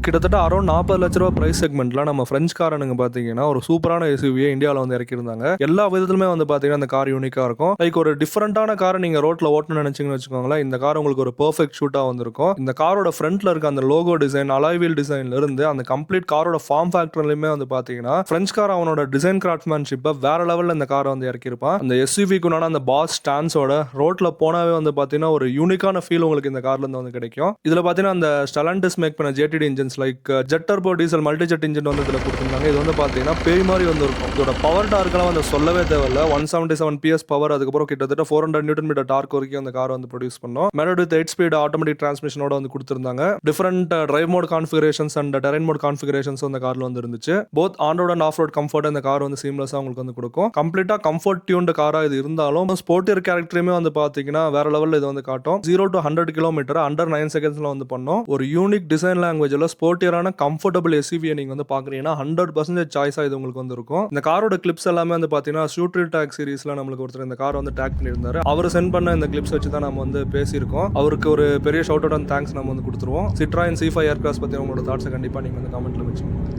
கிட்டத்தட்ட அரௌண்ட் 40 லட்ச ரூபா பிரைஸ் செக்மெண்ட்ல நம்ம பிரெஞ்ச் காரனுங்க பாத்தீங்கன்னா ஒரு சூப்பரான எஸ்யூவியை இந்தியாவில் வந்து இறக்கியிருந்தாங்க. எல்லா விதத்திலுமே வந்து பாத்தீங்கன்னா அந்த கார் யூனிக்கா இருக்கும். லைக் ஒரு டிஃபரெண்டான காரை நீங்க ரோட்ல ஓட்டணும்னு நினைச்சீங்கன்னு வச்சுக்கோங்களேன், இந்த கார் உங்களுக்கு ஒரு பெர்ஃபெக்ட் ஷூட்டா வந்திருக்கும். இந்த காரோட ஃப்ரண்ட்ல இருக்க அந்த லோகோ டிசைன், அலாய் வீல் டிசைன்ல இருந்து அந்த கம்ப்ளீட் காரோட ஃபார்ம் ஃபேக்டர்லயுமே வந்து பாத்தீங்கன்னா பிரெஞ்ச் கார் அவனோட டிசைன் கிராஃப்ட்மேன்ஷிப்பை வேற லெவல்ல இந்த காரை வந்து இறக்கியிருப்பான். அந்த எஸ்யூவிக்குனான அந்த பாஸ் ஸ்டான்ஸோட ரோட்ல போனாவே வந்து பாத்தீங்கன்னா ஒரு யூனிக்கான ஃபீல் உங்களுக்கு இந்த கார்ல இருந்து வந்து கிடைக்கும். இதுல பாத்தீங்கன்னா அந்த ஸ்டெலண்டிஸ் மேக் பண்ண JTD engines like jet turbo diesel multi jet engine வந்து இதுல கொடுத்திருந்தாங்க. இது வந்து பாத்தீங்கன்னா பேய் மாதிரி வந்து இருக்கும். இதோட பவர் டார்க்லாம் வந்து சொல்லவே தேவையில்ல. 177 PS பவர், அதுக்கப்புறம் கிட்டத்தட்ட 400 நியூட்டன் மீட்டர் டார்க் வரைக்கும் அந்த கார் வந்து ப்ரொடியூஸ் பண்ணும். மேலோட 8 ஸ்பீட் ஆட்டோமேட்டிக் டிரான்ஸ்மிஷனோட வந்து கொடுத்திருந்தாங்க. Different drive mode configurations and terrain mode configurations அந்த கார்ல வந்து இருந்துச்சு. Both on road and off road comfort இந்த கார் வந்து சீம்லெஸ்ஸா உங்களுக்கு வந்து கொடுக்கும். கம்ப்ளீட்டா கம்ஃபர்ட் டியூன்ட் காரா இது இருந்தாலும் ஸ்போர்ட்டியர் கேரக்டருமே வந்து பாத்தீங்கன்னா வேற லெவல்ல இது வந்து காட்டும். 0 to 100 கிலோமீட்டர் அண்டர் 9 செகண்ட்ஸ்ல வந்து பண்ணும். ஒரு யூனிக் டிசைன் லாங்குவேஜ்ல ஸ்போர்ட்டியரான கம்ஃபர்டபிள் எஸ்யூவியை நீங்க வந்து பாக்குறீங்கன்னா 100% சாய்ஸா இது உங்களுக்கு வந்து இருக்கும். இந்த காரோட கிளிப்ஸ் எல்லாமே வந்து பாத்தீங்கன்னா ஷூட்டர் டாக் சீரிஸ்ல நம்மளுக்கு ஒருத்தர் இந்த கார் வந்து டாக் பண்ணியிருந்தாரு. அவர் சென்ட் பண்ண இந்த கிளிப்ஸ் வச்சு தான் நம்ம வந்து பேசியிருக்கோம். அவருக்கு ஒரு பெரிய ஷவுட் அவுட் அண்ட் தேங்க்ஸ் நம்ம வந்து கொடுத்துருவோம். சிட்ராயின் C5 ஏர்கிராஃப்ட் பத்தி உங்களோட தாட்ஸை கண்டிப்பா நீங்க வந்து கமெண்ட்ல வச்சுக்கோங்க.